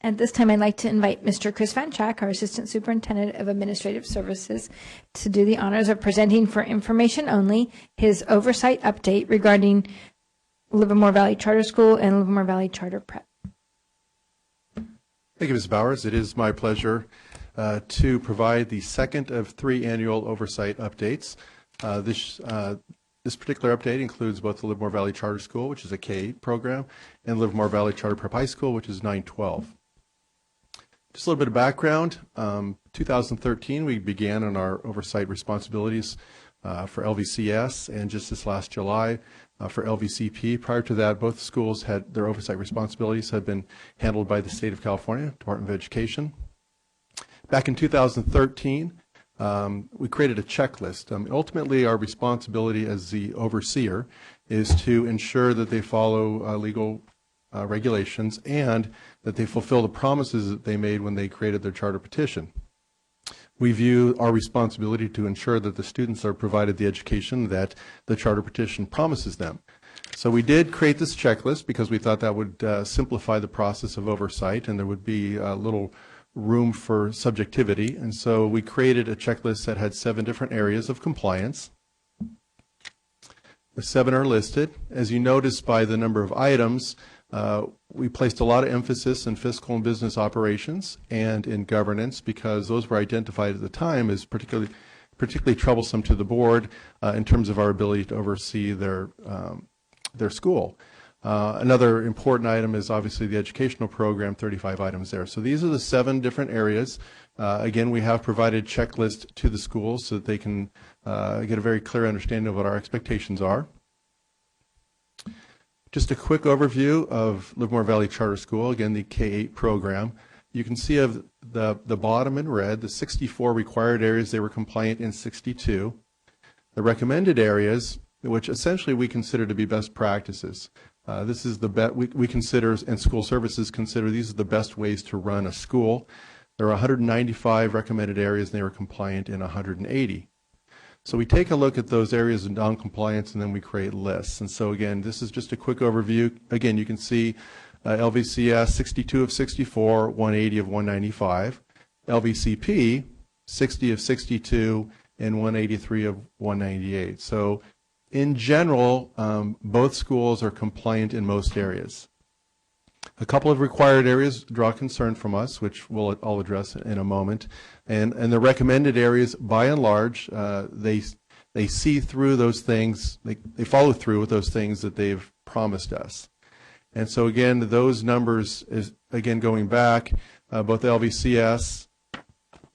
At this time, I'd like to invite Mr. Chris Van Schack, our Assistant Superintendent of Administrative Services, to do the honors of presenting for information only his oversight update regarding Livermore Valley Charter School and Livermore Valley Charter Prep. Thank you, Ms. Bowers. It is my pleasure to provide the second of 3 annual oversight updates. This particular update includes both the Livermore Valley Charter School, which is a K-8 program, and Livermore Valley Charter Prep High School, which is 9-12. Just a little bit of background. 2013, we began on our oversight responsibilities for LVCS, and just this last July for LVCP. Prior to that, both schools had their oversight responsibilities had been handled by the State of California Department of Education. Back in 2013, we created a checklist. Ultimately, our responsibility as the overseer is to ensure that they follow legal regulations and that they fulfill the promises that they made when they created their charter petition. We view our responsibility to ensure that the students are provided the education that the charter petition promises them. So we did create this checklist because we thought that would simplify the process of oversight and there would be a little room for subjectivity. And so we created a checklist that had 7 different areas of compliance. The 7 are listed. As you notice by the number of items, we placed a lot of emphasis in fiscal and business operations and in governance because those were identified at the time as particularly troublesome to the board in terms of our ability to oversee their school. Another important item is obviously the educational program, 35 items there. So these are the 7 different areas. Again, we have provided checklists to the schools so that they can get a very clear understanding of what our expectations are. Just a quick overview of Livermore Valley Charter School, again, the K-8 program. You can see of the bottom in red, the 64 required areas, they were compliant in 62. The recommended areas, which essentially we consider to be best practices. This is the best we consider, and school services consider, these are the best ways to run a school. There are 195 recommended areas, and they were compliant in 180. So we take a look at those areas of non-compliance, and then we create lists. And so again, this is just a quick overview. Again, you can see LVCS 62 of 64, 180 of 195. LVCP 60 of 62, and 183 of 198. So in general, both schools are compliant in most areas. A couple of required areas draw concern from us, which I'll address in a moment. And the recommended areas, by and large, they see through those things, they follow through with those things that they've promised us. And so again, those numbers, again going back, both LVCS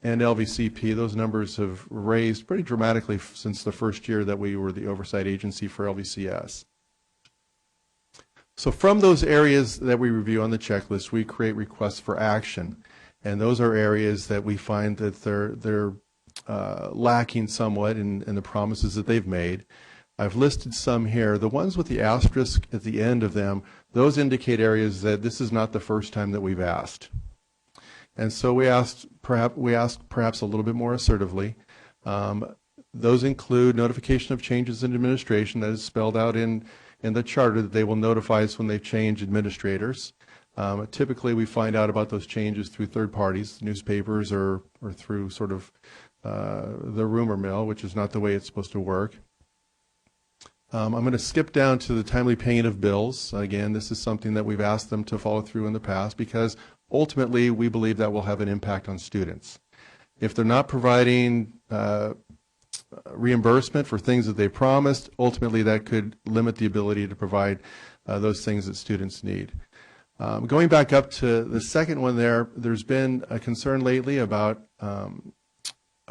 and LVCP, those numbers have raised pretty dramatically since the first year that we were the oversight agency for LVCS. So from those areas that we review on the checklist, we create requests for action. And those are areas that we find that they're lacking somewhat in the promises that they've made. I've listed some here. The ones with the asterisk at the end of them, those indicate areas that this is not the first time that we've asked. And so we asked perhaps a little bit more assertively. Those include notification of changes in administration, that is spelled out in the charter that they will notify us when they change administrators. Typically we find out about those changes through third parties, newspapers, or through sort of the rumor mill, which is not the way it's supposed to work. I'm going to skip down to the timely paying of bills. Again, this is something that we've asked them to follow through in the past because ultimately we believe that will have an impact on students. If they're not providing reimbursement for things that they promised, ultimately that could limit the ability to provide those things that students need. Going back up to the second one there's been a concern lately about a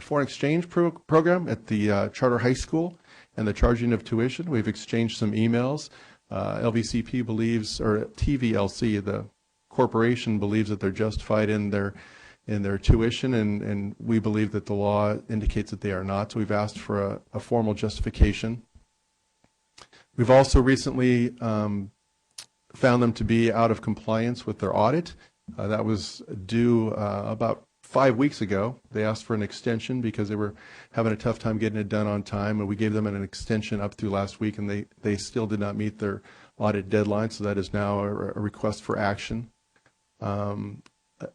foreign exchange program at the charter high school and the charging of tuition. We've exchanged some emails. LVCP believes, or TVLC, the corporation, believes that they're justified in their tuition, and we believe that the law indicates that they are not. So we've asked for a formal justification. We've also recently found them to be out of compliance with their audit. That was due about 5 weeks ago. They asked for an extension because they were having a tough time getting it done on time, and we gave them an extension up through last week, and they still did not meet their audit deadline, so that is now a request for action.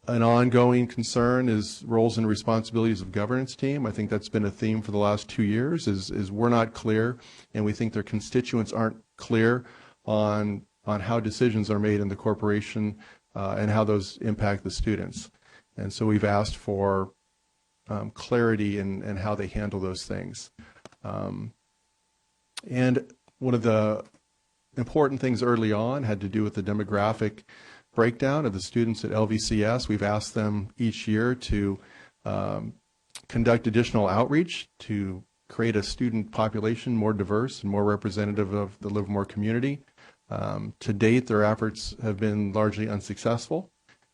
An ongoing concern is roles and responsibilities of governance team. I think that's been a theme for the last 2 years, is we're not clear, and we think their constituents aren't clear on how decisions are made in the corporation and how those impact the students. And so we've asked for clarity in how they handle those things. And one of the important things early on had to do with the demographic breakdown of the students at LVCS. We've asked them each year to conduct additional outreach to create a student population more diverse and more representative of the Livermore community. To date, their efforts have been largely unsuccessful,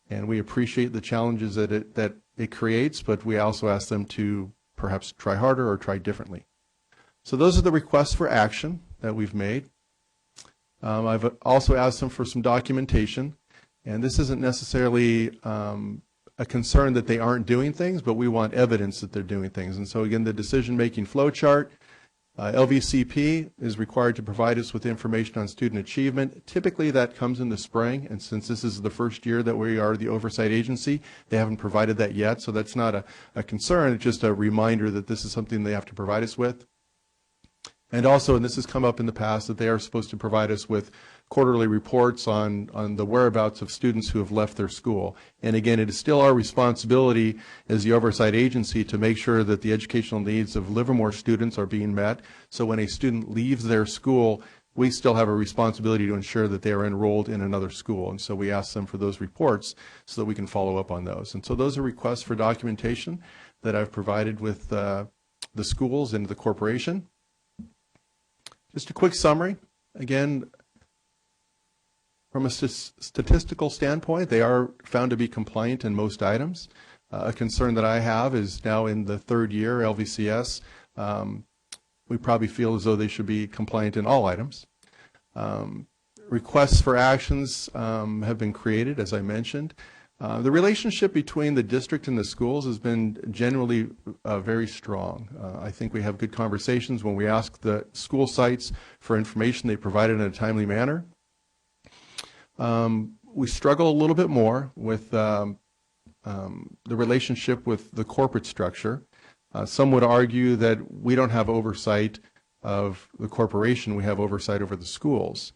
and we appreciate the challenges that it creates, but we also ask them to perhaps try harder or try differently. So those are the requests for action that we've made. I've also asked them for some documentation, and this isn't necessarily a concern that they aren't doing things, but we want evidence that they're doing things. And so again, the decision-making flow chart, LVCP is required to provide us with information on student achievement. Typically that comes in the spring, and since this is the first year that we are the oversight agency, they haven't provided that yet, so that's not a concern. It's just a reminder that this is something they have to provide us with. And also, and this has come up in the past, that they are supposed to provide us with quarterly reports on the whereabouts of students who have left their school. And again, it is still our responsibility as the oversight agency to make sure that the educational needs of Livermore students are being met. So when a student leaves their school, we still have a responsibility to ensure that they are enrolled in another school. And so we ask them for those reports so that we can follow up on those. And so those are requests for documentation that I've provided with the schools and the corporation. Just a quick summary. Again, from a statistical standpoint, they are found to be compliant in most items. A concern that I have is now in the third year, LVCS, we probably feel as though they should be compliant in all items. Requests for actions have been created, as I mentioned. The relationship between the district and the schools has been generally very strong. I think we have good conversations. When we ask the school sites for information, they provide it in a timely manner. We struggle a little bit more with the relationship with the corporate structure. Some would argue that we don't have oversight of the corporation, we have oversight over the schools.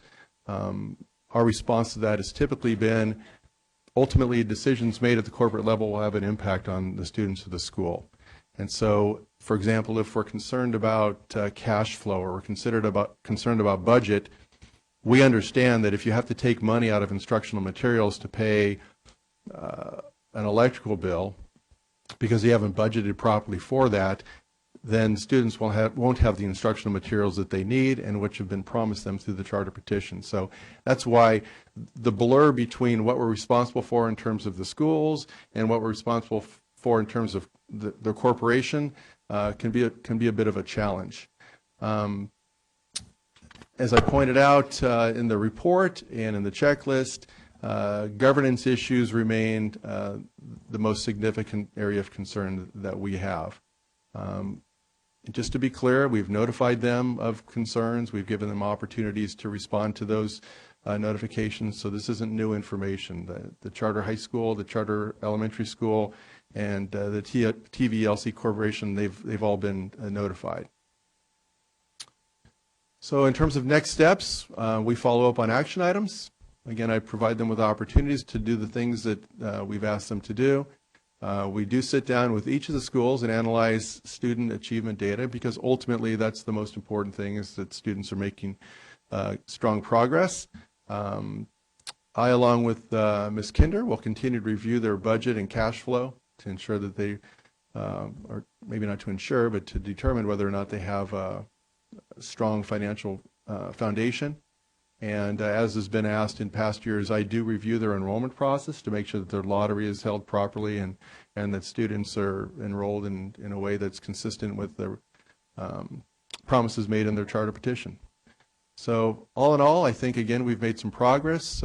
Our response to that has typically been, ultimately, decisions made at the corporate level will have an impact on the students of the school. And so, for example, if we're concerned about cash flow or we're concerned about budget, we understand that if you have to take money out of instructional materials to pay an electrical bill because you haven't budgeted properly for that, then students won't have the instructional materials that they need and which have been promised them through the charter petition. So that's why the blur between what we're responsible for in terms of the schools and what we're responsible for in terms of the corporation can be a bit of a challenge. As I pointed out in the report and in the checklist, governance issues remained the most significant area of concern that we have. Just to be clear, we've notified them of concerns. We've given them opportunities to respond to those notifications. So this isn't new information. The charter high school, the charter elementary school, and the TVLC Corporation, they've all been notified. So in terms of next steps, we follow up on action items. Again, I provide them with opportunities to do the things that we've asked them to do. We do sit down with each of the schools and analyze student achievement data, because ultimately that's the most important thing, is that students are making strong progress. I, along with Ms. Kinder, will continue to review their budget and cash flow to ensure that they, or maybe not to ensure, but to determine whether or not they have a strong financial foundation. And as has been asked in past years, I do review their enrollment process to make sure that their lottery is held properly and that students are enrolled in a way that's consistent with the promises made in their charter petition. So all in all, I think, again, we've made some progress.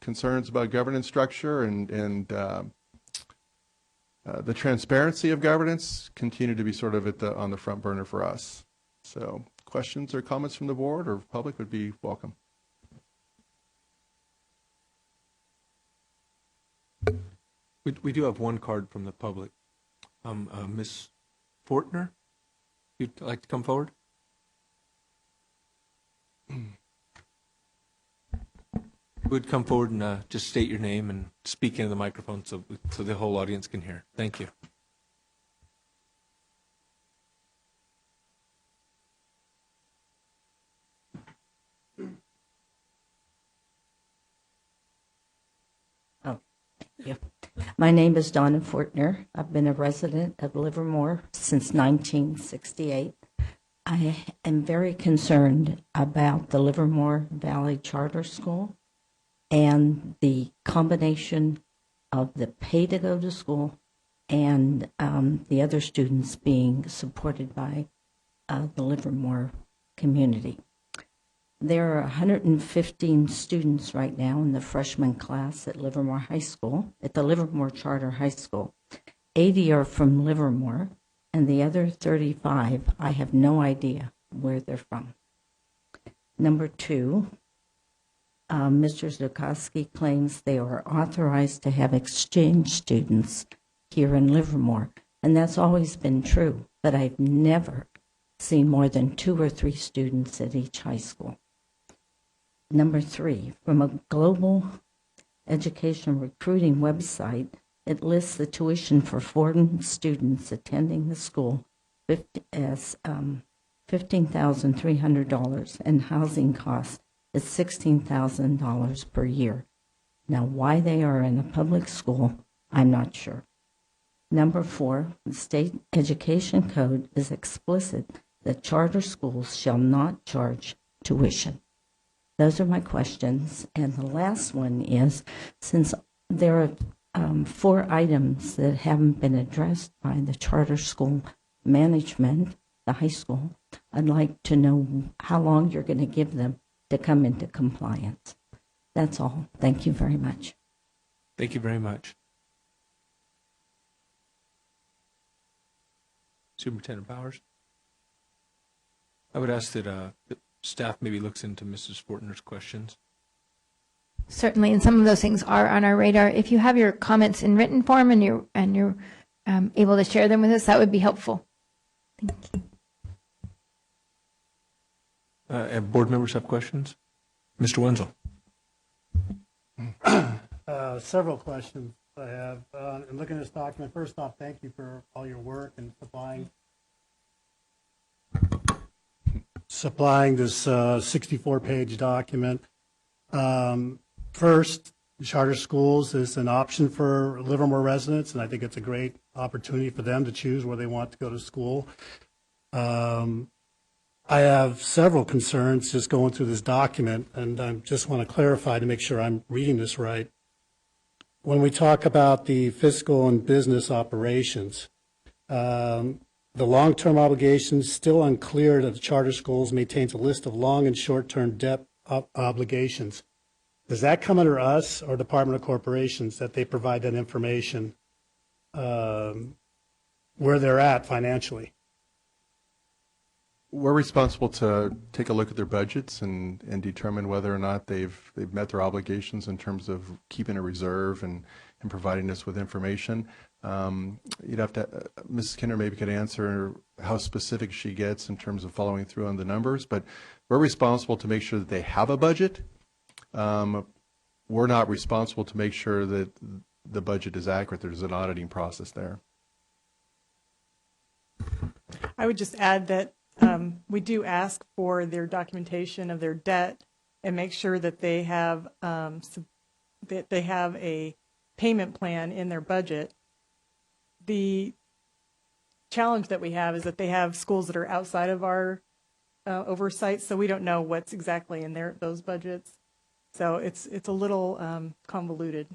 Concerns about governance structure and the transparency of governance continue to be sort of on the front burner for us. So questions or comments from the board or public would be welcome. We do have one card from the public. Ms. Fortner, you'd like to come forward? Would come forward and just state your name and speak into the microphone so the whole audience can hear. Thank you. Oh, thank you. My name is Donna Fortner. I've been a resident of Livermore since 1968. I am very concerned about the Livermore Valley Charter School and the combination of the pay to go to school and the other students being supported by the Livermore community. There are 115 students right now in the freshman class at Livermore High School, at the Livermore Charter High School. 80 are from Livermore, and the other 35, I have no idea where they're from. Number two, Mr. Zukowski claims they are authorized to have exchange students here in Livermore, and that's always been true, but I've never seen more than 2 or 3 students at each high school. Number three, from a global education recruiting website, it lists the tuition for foreign students attending the school as $15,300 and housing costs is $16,000 per year. Now, why they are in a public school, I'm not sure. Number four, the state education code is explicit that charter schools shall not charge tuition. Those are my questions. And the last one is, since there are 4 items that haven't been addressed by the charter school management, the high school, I'd like to know how long you're going to give them to come into compliance. That's all. Thank you very much. Thank you very much. Superintendent Powers? I would ask that the staff maybe looks into Mrs. Fortner's questions. Certainly, and some of those things are on our radar. If you have your comments in written form and you're able to share them with us, that would be helpful. Thank you. And board members have questions? Mr. Wenzel. Several questions I have. And looking at this document, first off, thank you for all your work and supplying this 64-page document. First, charter schools is an option for Livermore residents, and I think it's a great opportunity for them to choose where they want to go to school. I have several concerns just going through this document, and I just want to clarify to make sure I'm reading this right. When we talk about the fiscal and business operations, the long-term obligations still unclear that the charter schools maintains a list of long and short-term debt obligations. Does that come under us or Department of Corporations that they provide that information where they're at financially? We're responsible to take a look at their budgets and determine whether or not they've met their obligations in terms of keeping a reserve and providing us with information. You'd have to, Mrs. Kinder maybe could answer how specific she gets in terms of following through on the numbers, but we're responsible to make sure that they have a budget. We're not responsible to make sure that the budget is accurate. There's an auditing process there. I would just add that we do ask for their documentation of their debt and make sure that they have a payment plan in their budget. The challenge that we have is that they have schools that are outside of our oversight, so we don't know what's exactly in those budgets. So it's a little convoluted.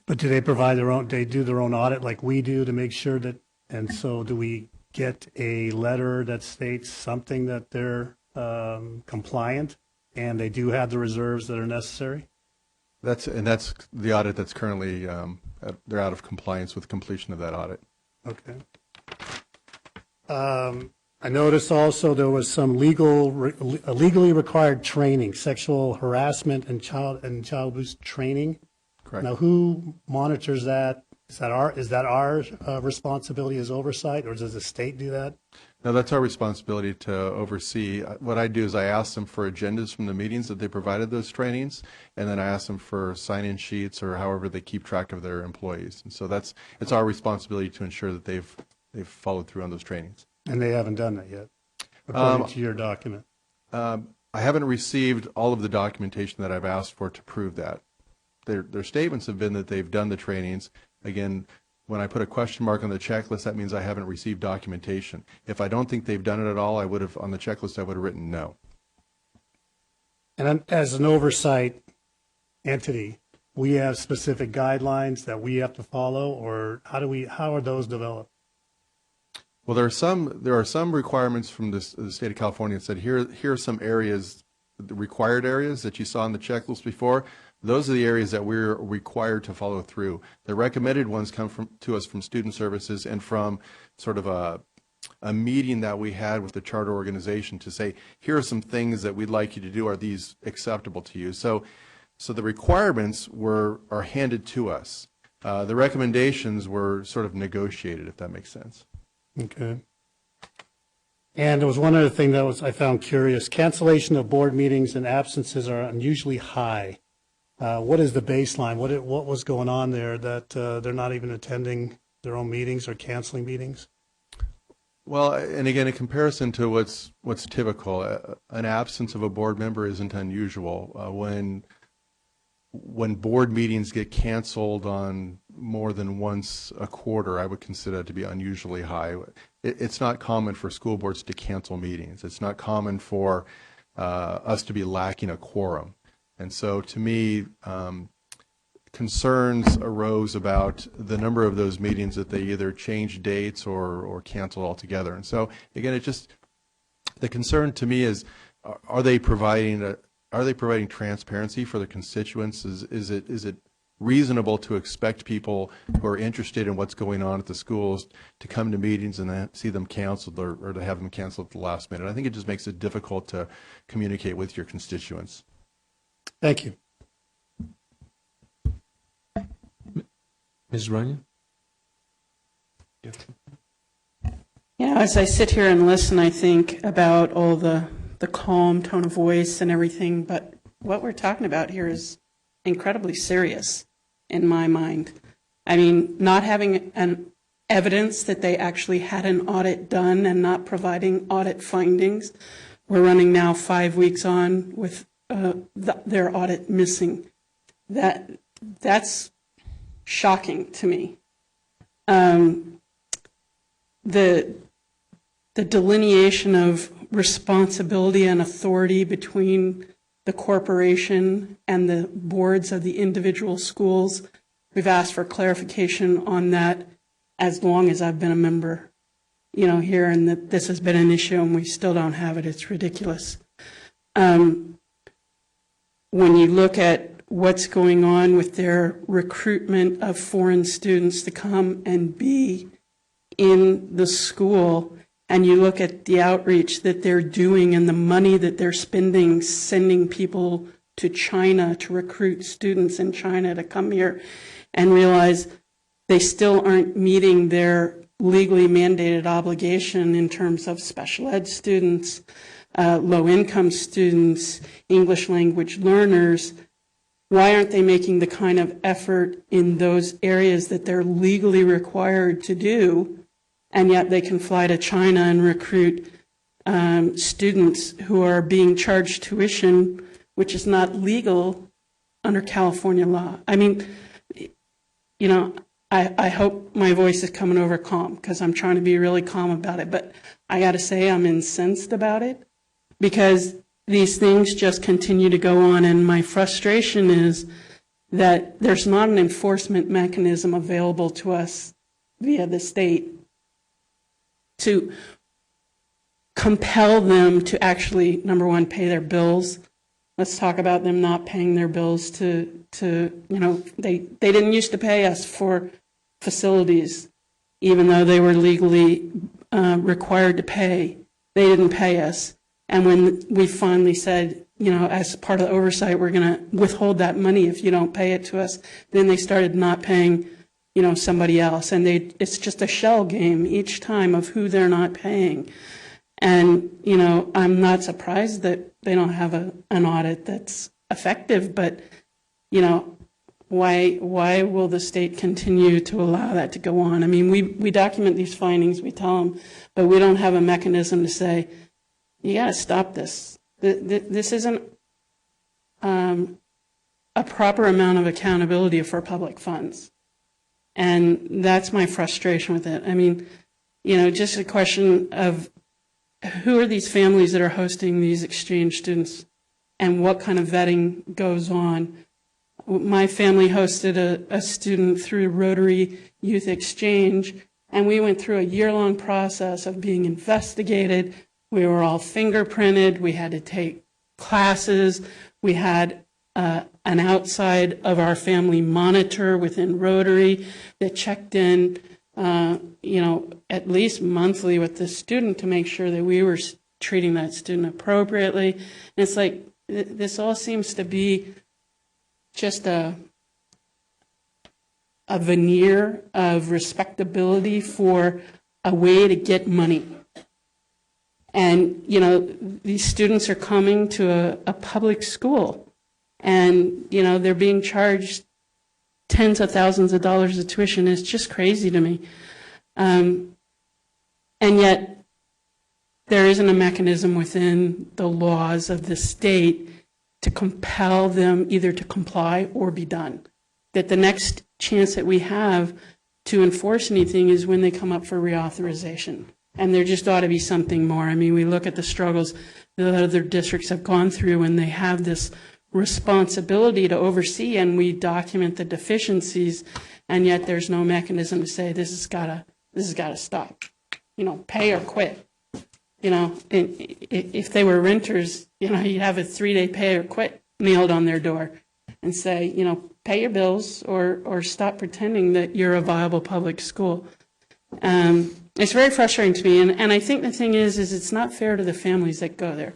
But do they provide their own, they do their own audit like we do to make sure that, and so do we get a letter that states something that they're compliant and they do have the reserves that are necessary? That's the audit that's currently, they're out of compliance with completion of that audit. Okay. I noticed also there was some legally required training, sexual harassment and child abuse training. Correct. Now, who monitors that? Is that our responsibility as oversight, or does the state do that? No, that's our responsibility to oversee. What I do is I ask them for agendas from the meetings that they provided those trainings, and then I ask them for sign-in sheets or however they keep track of their employees. And so it's our responsibility to ensure that they've followed through on those trainings. And they haven't done that yet, according to your document. I haven't received all of the documentation that I've asked for to prove that. Their statements have been that they've done the trainings. Again, when I put a question mark on the checklist, that means I haven't received documentation. If I don't think they've done it at all, I would have, on the checklist, I would have written no. And as an oversight entity, we have specific guidelines that we have to follow, or how are those developed? Well, there are some requirements from the state of California that said here are some areas, the required areas that you saw on the checklist before. Those are the areas that we're required to follow through. The recommended ones come to us from student services and from sort of a meeting that we had with the charter organization to say, here are some things that we'd like you to do. Are these acceptable to you? So the requirements are handed to us. The recommendations were sort of negotiated, if that makes sense. Okay. And there was one other thing that I found curious. Cancellation of board meetings and absences are unusually high. What is the baseline? What was going on there that they're not even attending their own meetings or canceling meetings? Well, and again, in comparison to what's typical, an absence of a board member isn't unusual. When board meetings get canceled on more than once a quarter, I would consider that to be unusually high. It's not common for school boards to cancel meetings. It's not common for us to be lacking a quorum. And so to me, concerns arose about the number of those meetings that they either changed dates or canceled altogether. And so again, the concern to me is, are they providing transparency for their constituents? Is it reasonable to expect people who are interested in what's going on at the schools to come to meetings and then see them canceled or to have them canceled at the last minute? I think it just makes it difficult to communicate with your constituents. Thank you. Ms. Runyon? As I sit here and listen, I think about all the calm tone of voice and everything, but what we're talking about here is incredibly serious in my mind. I mean, not having an evidence that they actually had an audit done and not providing audit findings. We're running now 5 weeks on with their audit missing. That's shocking to me. The delineation of responsibility and authority between the corporation and the boards of the individual schools, we've asked for clarification on that as long as I've been a member, here, and that this has been an issue and we still don't have it. It's ridiculous. When you look at what's going on with their recruitment of foreign students to come and be in the school, and you look at the outreach that they're doing and the money that they're spending, sending people to China to recruit students in China to come here, and realize they still aren't meeting their legally mandated obligation in terms of special ed students, low-income students, English language learners. Why aren't they making the kind of effort in those areas that they're legally required to do, and yet they can fly to China and recruit students who are being charged tuition, which is not legal under California law? I mean, I hope my voice is coming over calm, because I'm trying to be really calm about it, but I got to say I'm incensed about it, because these things just continue to go on, and my frustration is that there's not an enforcement mechanism available to us via the state to compel them to actually, number one, pay their bills. Let's talk about them not paying their bills they didn't used to pay us for facilities, even though they were legally required to pay. They didn't pay us. And when we finally said, as part of the oversight, we're going to withhold that money if you don't pay it to us. Then they started not paying, somebody else. And it's just a shell game each time of who they're not paying. And, I'm not surprised that they don't have an audit that's effective, but, why will the state continue to allow that to go on? I mean, we document these findings, we tell them, but we don't have a mechanism to say, you got to stop this. This isn't a proper amount of accountability for public funds. And that's my frustration with it. I mean, just a question of who are these families that are hosting these exchange students and what kind of vetting goes on. My family hosted a student through Rotary Youth Exchange, and we went through a year-long process of being investigated. We were all fingerprinted. We had to take classes. We had an outside of our family monitor within Rotary that checked in, at least monthly with the student to make sure that we were treating that student appropriately. And it's like, this all seems to be just a veneer of respectability for a way to get money. And, these students are coming to a public school and, they're being charged tens of thousands of dollars of tuition. It's just crazy to me. And yet there isn't a mechanism within the laws of the state to compel them either to comply or be done. That the next chance that we have to enforce anything is when they come up for reauthorization. And there just ought to be something more. I mean, we look at the struggles that other districts have gone through and they have this responsibility to oversee, and we document the deficiencies, and yet there's no mechanism to say this has got to stop. Pay or quit. And if they were renters, you'd have a 3-day pay or quit nailed on their door and say, pay your bills or stop pretending that you're a viable public school. It's very frustrating to me. And I think the thing is it's not fair to the families that go there.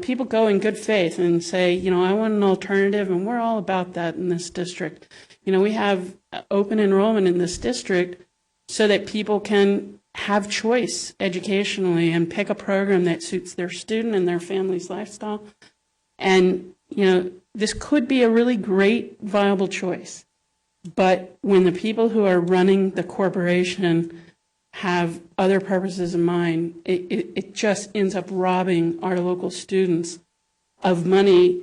People go in good faith and say, I want an alternative, and we're all about that in this district. We have open enrollment in this district so that people can have choice educationally and pick a program that suits their student and their family's lifestyle. And, this could be a really great, viable choice. But when the people who are running the corporation have other purposes in mind, it just ends up robbing our local students of money.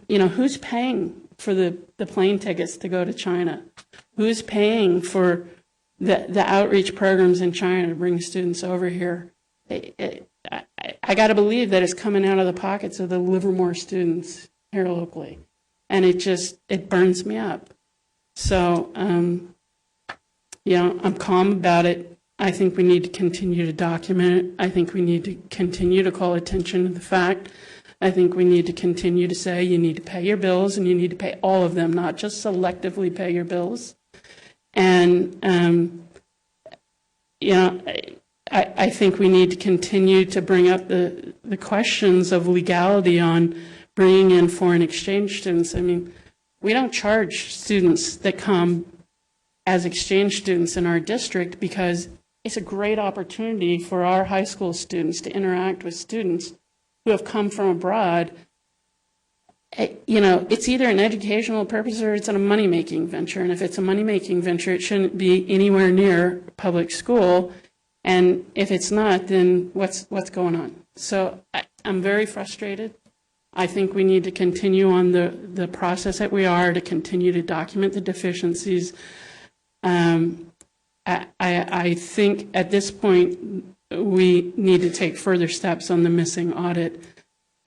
Who's paying for the plane tickets to go to China? Who's paying for the outreach programs in China to bring students over here? I got to believe that it's coming out of the pockets of the Livermore students here locally. And it burns me up. So, I'm calm about it. I think we need to continue to document it. I think we need to continue to call attention to the fact. I think we need to continue to say you need to pay your bills, and you need to pay all of them, not just selectively pay your bills. And, I think we need to continue to bring up the questions of legality on bringing in foreign exchange students. I mean, we don't charge students that come as exchange students in our district because it's a great opportunity for our high school students to interact with students who have come from abroad. It's either an educational purpose or it's a money-making venture. And if it's a money-making venture, it shouldn't be anywhere near public school. And if it's not, then what's going on? So I'm very frustrated. I think we need to continue on the process that we are to continue to document the deficiencies. I think at this point we need to take further steps on the missing audit.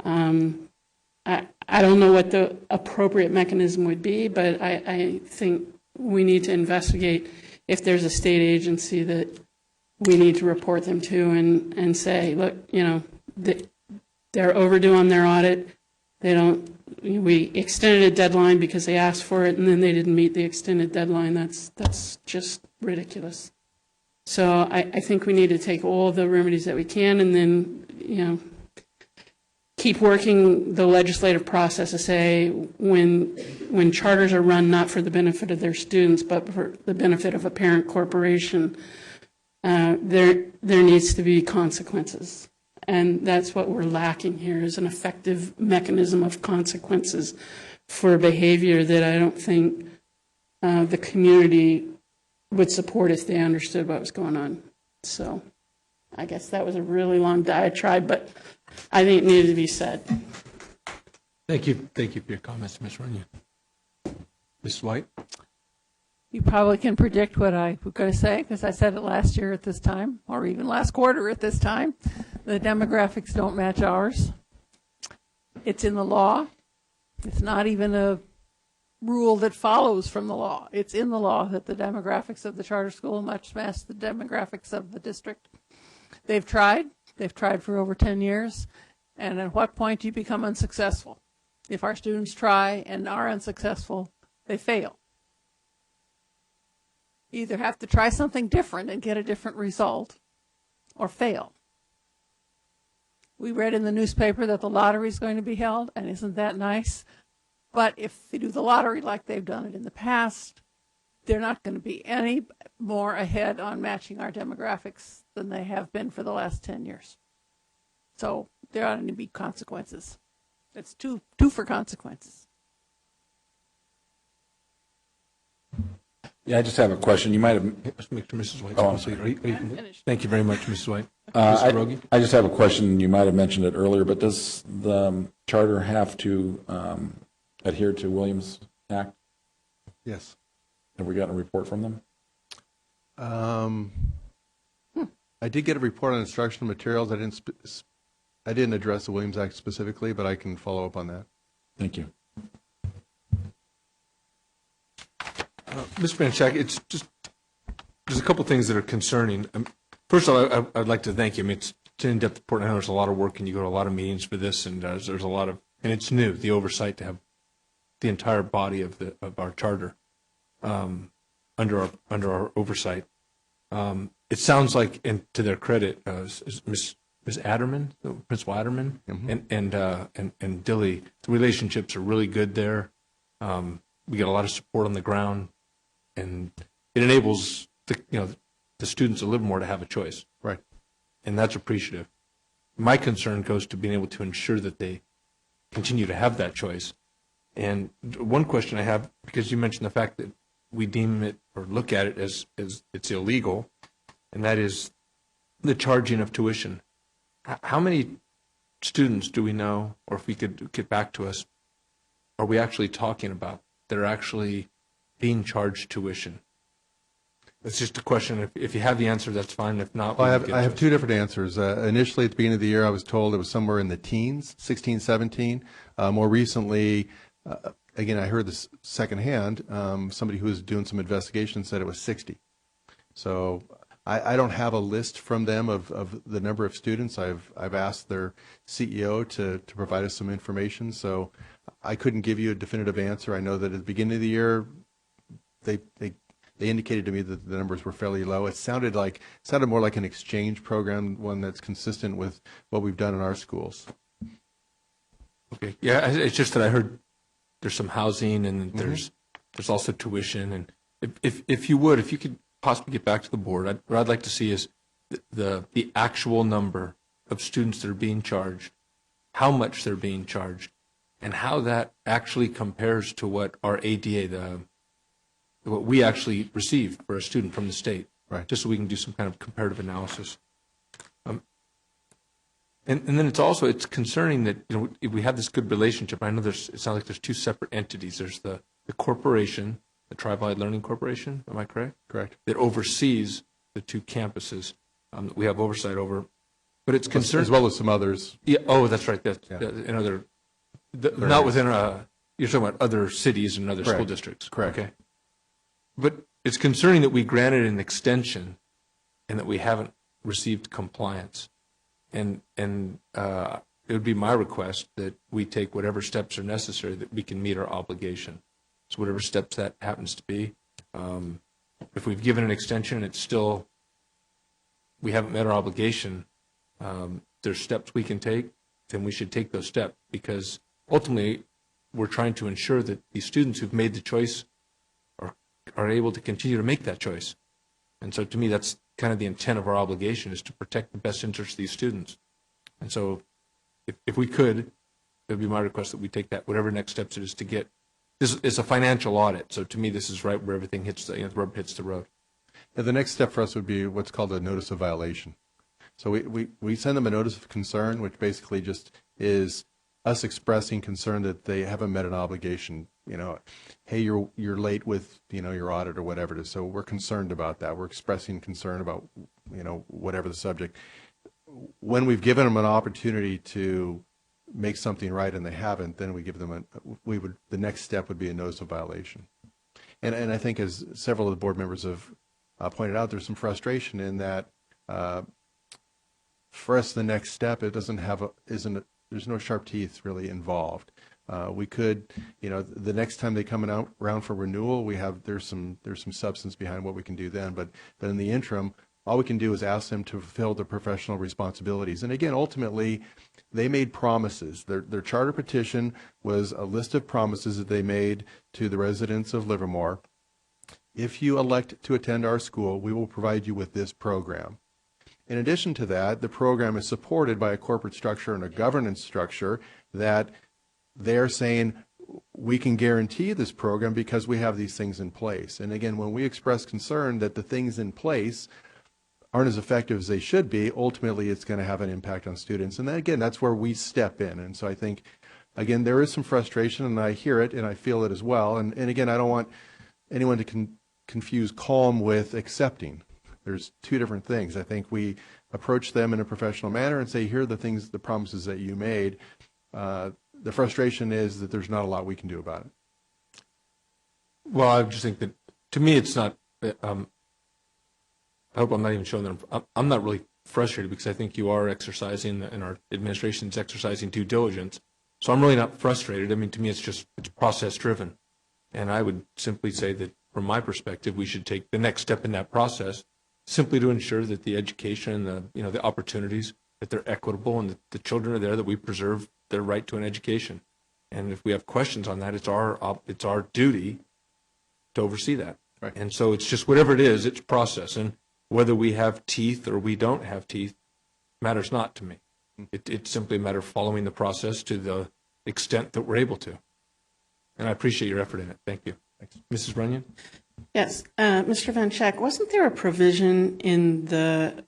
I don't know what the appropriate mechanism would be, but I think we need to investigate if there's a state agency that we need to report them to and say, look, they're overdue on their audit. We extended a deadline because they asked for it, and then they didn't meet the extended deadline. That's just ridiculous. So I think we need to take all the remedies that we can, and then, keep working the legislative process to say when charters are run not for the benefit of their students but for the benefit of a parent corporation, there needs to be consequences. And that's what we're lacking here, is an effective mechanism of consequences for behavior that I don't think the community would support if they understood what was going on. So I guess that was a really long diatribe, but I think it needed to be said. Thank you for your comments, Ms. Runyon. Ms. White? You probably can predict what I was going to say, because I said it last year at this time, or even last quarter at this time. The demographics don't match ours. It's in the law. It's not even a rule that follows from the law. It's in the law that the demographics of the charter school must match the demographics of the district. They've tried for over 10 years, and at what point do you become unsuccessful? If our students try and are unsuccessful, they fail. You either have to try something different and get a different result, or fail. We read in the newspaper that the lottery is going to be held, and isn't that nice? But if they do the lottery like they've done it in the past, they're not going to be any more ahead on matching our demographics than they have been for the last 10 years. So there ought to be consequences. It's two for consequences. Yeah, I just have a question. You might have. Let's make sure Mrs. White. Oh, I'm sorry. Thank you very much, Mrs. White. I just have a question. You might have mentioned it earlier, but does the charter have to adhere to Williams Act? Yes. Have we gotten a report from them? I did get a report on instructional materials. I didn't address the Williams Act specifically, but I can follow up on that. Thank you. Mr. Banchak, it's just, there's a couple things that are concerning. First of all, I'd like to thank you. I mean, it's an in-depth report. I know there's a lot of work, and you go to a lot of meetings for this, and there's a lot of, and it's new, the oversight to have the entire body of our charter under our oversight. It sounds like, and to their credit, Ms. Adderman, Principal Adderman, and Dilly, the relationships are really good there. We get a lot of support on the ground, and it enables the students of Livermore to have a choice. Right. And that's appreciative. My concern goes to being able to ensure that they continue to have that choice. And one question I have, because you mentioned the fact that we deem it or look at it as it's illegal, and that is the charging of tuition. How many students do we know, or if we could get back to us, are we actually talking about that are actually being charged tuition? It's just a question. If you have the answer, that's fine. If not, well, I have two different answers. Initially, at the beginning of the year, I was told it was somewhere in the teens, 16, 17. More recently, again, I heard this secondhand. Somebody who was doing some investigation said it was 60. So I don't have a list from them of the number of students. I've asked their CEO to provide us some information. So I couldn't give you a definitive answer. I know that at the beginning of the year, they indicated to me that the numbers were fairly low. It sounded more like an exchange program, one that's consistent with what we've done in our schools. Okay. Yeah, it's just that I heard there's some housing, and there's also tuition, and if you could possibly get back to the board, what I'd like to see is the actual number of students that are being charged, how much they're being charged, and how that actually compares to what our ADA, what we actually receive for a student from the state, right? Just so we can do some kind of comparative analysis. And then it's concerning that if we have this good relationship. I know it sounds like there's two separate entities. There's the corporation, the Tri-Valley Learning Corporation. Am I correct? Correct. That oversees the two campuses that we have oversight over. But it's concerning, as well as some others. Yeah. Oh, that's right. Not within you're talking about other cities and other school districts. Correct. Okay. But it's concerning that we granted an extension and that we haven't received compliance. And it would be my request that we take whatever steps are necessary that we can meet our obligation. So whatever steps that happens to be. If we've given an extension and it's still, we haven't met our obligation, there's steps we can take. then we should take those steps, because ultimately we're trying to ensure that these students who've made the choice are able to continue to make that choice. And so to me, that's kind of the intent of our obligation, is to protect the best interests of these students. And so if we could, it would be my request that we take that, whatever next steps it is to get, this is a financial audit. So to me, this is right where everything hits the rubber hits the road. Yeah, the next step for us would be what's called a notice of violation. So we send them a notice of concern, which basically just is us expressing concern that they haven't met an obligation. Hey, you're late with your audit or whatever it is. So we're concerned about that. We're expressing concern about whatever the subject. When we've given them an opportunity to make something right and they haven't, then we give them the next step would be a notice of violation. And I think, as several of the board members have pointed out, there's some frustration in that. For us, the next step, it doesn't have there's no sharp teeth really involved. We could, the next time they come around for renewal, there's some substance behind what we can do then. But in the interim, all we can do is ask them to fulfill their professional responsibilities. And again, ultimately, they made promises. Their charter petition was a list of promises that they made to the residents of Livermore. If you elect to attend our school, we will provide you with this program. In addition to that, the program is supported by a corporate structure and a governance structure that they're saying we can guarantee this program because we have these things in place. And again, when we express concern that the things in place aren't as effective as they should be, ultimately it's going to have an impact on students. And then again, that's where we step in. And so I think, again, there is some frustration, and I hear it and I feel it as well. And again, I don't want anyone to confuse calm with accepting. There's two different things. I think we approach them in a professional manner and say, here are the things, the promises that you made. The frustration is that there's not a lot we can do about it. Well, I just think that, to me, it's not, I hope I'm not even showing that I'm not really frustrated, because I think you are exercising, and our administration is exercising due diligence. So I'm really not frustrated. I mean, to me, it's process driven. And I would simply say that, from my perspective, we should take the next step in that process, simply to ensure that the education and the opportunities, that they're equitable, and that the children are there, that we preserve their right to an education. And if we have questions on that, it's our duty to oversee that. Right. And so it's just whatever it is, it's process. And whether we have teeth or we don't have teeth matters not to me. It's simply a matter of following the process to the extent that we're able to. And I appreciate your effort in it. Thank you. Thanks. Mrs. Runyon? Yes, Mr. Van Schack, wasn't there a provision in the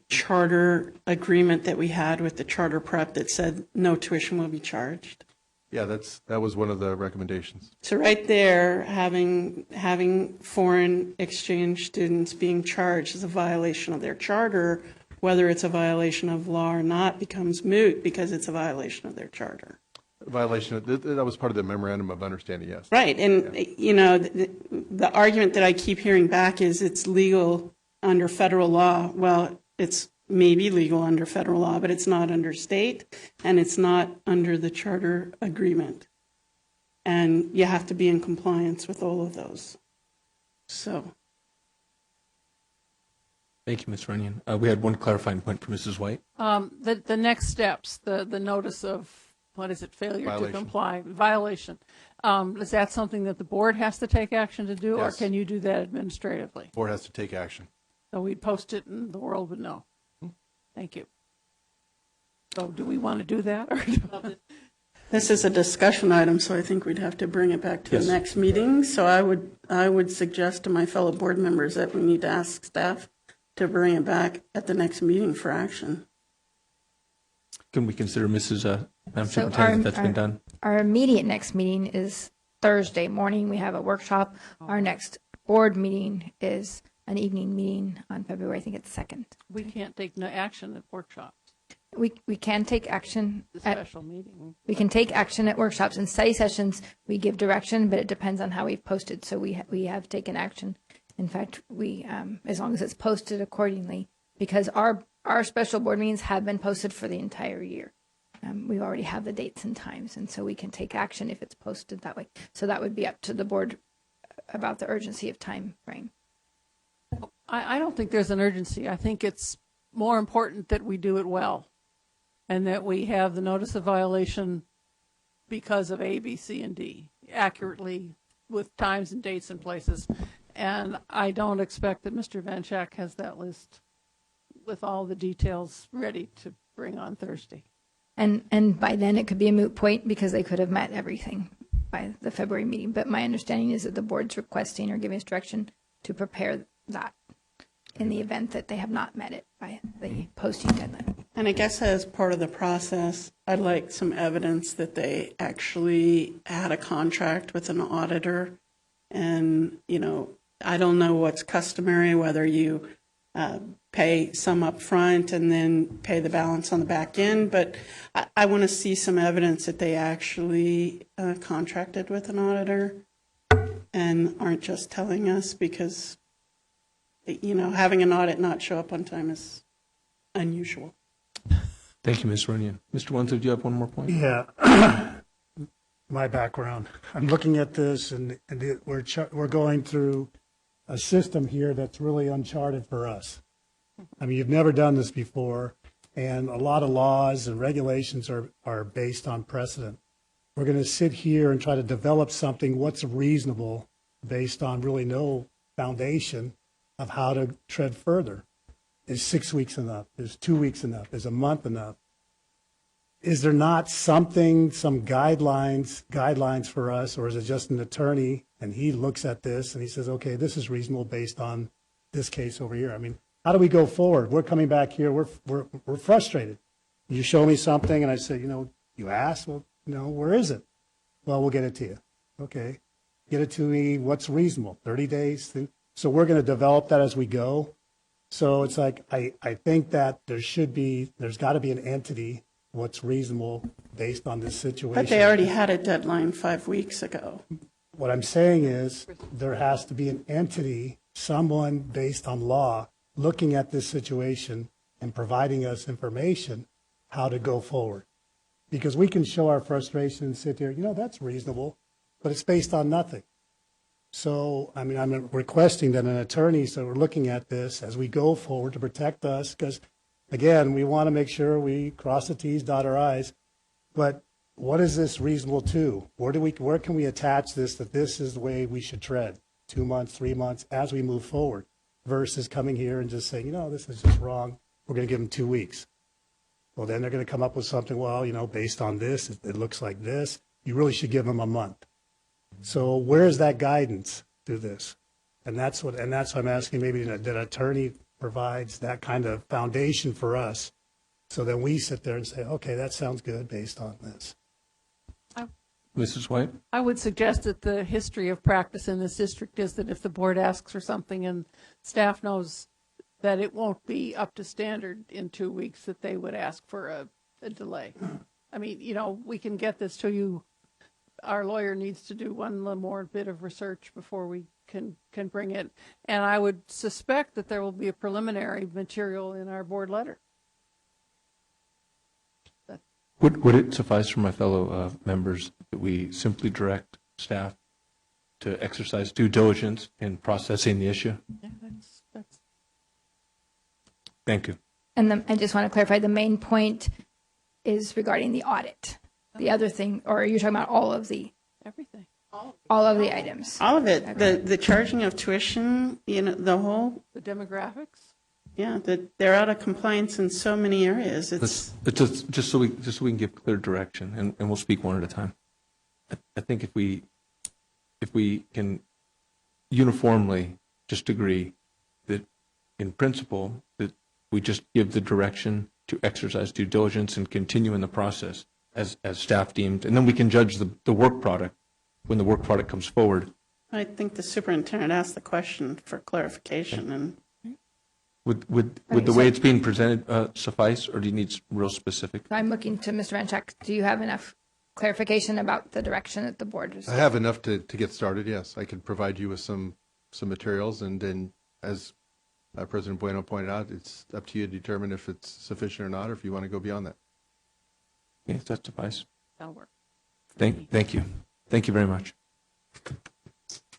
charter agreement that we had with the charter prep that said no tuition will be charged? Yeah, that was one of the recommendations. So right there, having foreign exchange students being charged is a violation of their charter. Whether it's a violation of law or not becomes moot because it's a violation of their charter. Violation that was part of the memorandum of understanding, yes. Right, and the argument that I keep hearing back is it's legal under federal law. Well, it's maybe legal under federal law, but it's not under state, and it's not under the charter agreement. And you have to be in compliance with all of those. So. Thank you, Ms. Runyon. We had one clarifying point for Mrs. White. The next steps, the notice of, what is it, failure Violation. to comply, violation. Is that something that the board has to take action to do, Yes. or can you do that administratively? Board has to take action. So we'd post it and the world would know. Thank you. So do we want to do that? Or This is a discussion item, so I think we'd have to bring it back to Yes. the next meeting. So I would suggest to my fellow board members that we need to ask staff to bring it back at the next meeting for action. Can we consider Mrs. Madam So Superintendent that's been done? Our immediate next meeting is Thursday morning. We have a workshop. Our next board meeting is an evening meeting on February, I think it's 2nd. we can't take no action at workshops, We can take action the at, special meeting. we can take action at workshops and study sessions. We give direction, but it depends on how we've posted. So we have taken action. In fact, we as long as it's posted accordingly, because our special board meetings have been posted for the entire year. We already have the dates and times, and so we can take action if it's posted that way. So that would be up to the board about the urgency of time frame. I don't think there's an urgency. I think it's more important that we do it well. and that we have the notice of violation because of A, B, C, and D accurately with times and dates and places. And I don't expect that Mr. Van Schack has that list with all the details ready to bring on Thursday. And by then it could be a moot point because they could have met everything by the February meeting. But my understanding is that the board's requesting or giving us direction to prepare that in the event that they have not met it by the posting deadline. And I guess as part of the process, I'd like some evidence that they actually had a contract with an auditor. And, you know, I don't know what's customary, whether you pay some up front and then pay the balance on the back end, but I want to see some evidence that they actually contracted with an auditor and aren't just telling us, because, you know, having an audit not show up on time is unusual. Thank you, Ms. Runyon. Mr. Winthrop, do you have one more point? Yeah. My background. I'm looking at this, and we're going through a system here that's really uncharted for us. I mean, you've never done this before, and a lot of laws and regulations are based on precedent. We're going to sit here and try to develop something, what's reasonable, based on really no foundation of how to tread further. Is 6 weeks enough? Is 2 weeks enough? Is a month enough? Is there not something, some guidelines for us, or is it just an attorney and he looks at this and he says, okay, this is reasonable based on this case over here? I mean, how do we go forward? We're coming back here, we're frustrated. You show me something and I say, you know, you asked, well, no, where is it? Well, we'll get it to you. Okay, get it to me, what's reasonable, 30 days? So we're going to develop that as we go. So it's like, I think that there's got to be an entity, what's reasonable based on this situation. But they already had a deadline 5 weeks ago. What I'm saying is there has to be an entity, someone based on law, looking at this situation and providing us information how to go forward. Because we can show our frustration and sit there, you know, that's reasonable, but it's based on nothing. So, I mean, I'm requesting that an attorney, so we're looking at this as we go forward to protect us, because, again, we want to make sure we cross the T's, dot our I's, but what is this reasonable to? Where can we attach this, that this is the way we should tread, 2 months, 3 months, as we move forward, versus coming here and just saying, you know, this is just wrong, we're going to give them 2 weeks. Well, then they're going to come up with something, well, you know, based on this, it looks like this, you really should give them a month. So where is that guidance to this? And that's what I'm asking, maybe that an attorney provides that kind of foundation for us, so then we sit there and say, okay, that sounds good based on this. Mrs. White? I would suggest that the history of practice in this district is that if the board asks for something and staff knows that it won't be up to standard in 2 weeks, that they would ask for a delay. I mean, you know, we can get this to you. Our lawyer needs to do one more bit of research before we can bring it. And I would suspect that there will be a preliminary material in our board letter. Would it suffice for my fellow members that we simply direct staff to exercise due diligence in processing the issue? Yeah, that's. Thank you. And I just want to clarify, the main point is regarding the audit. The other thing, or you're talking about all of the Everything. all of the items? All of it, the charging of tuition, you know, the whole, The demographics. yeah, that they're out of compliance in so many areas. It's Just so we can give clear direction, and we'll speak one at a time. I think if we can uniformly just agree that in principle that we just give the direction to exercise due diligence and continue in the process as staff deemed, and then we can judge the work product when the work product comes forward. I think the superintendent asked the question for clarification, and Would the way it's being presented suffice, or do you need real specific? I'm looking to Mr. Van Schack. Do you have enough clarification about the direction that the board is? I have enough to get started, yes. I could provide you with some materials, and then, as President Bueno pointed out, it's up to you to determine if it's sufficient or not, or if you want to go beyond that. Yes, that suffice. That'll work. Thank you. Thank you very much.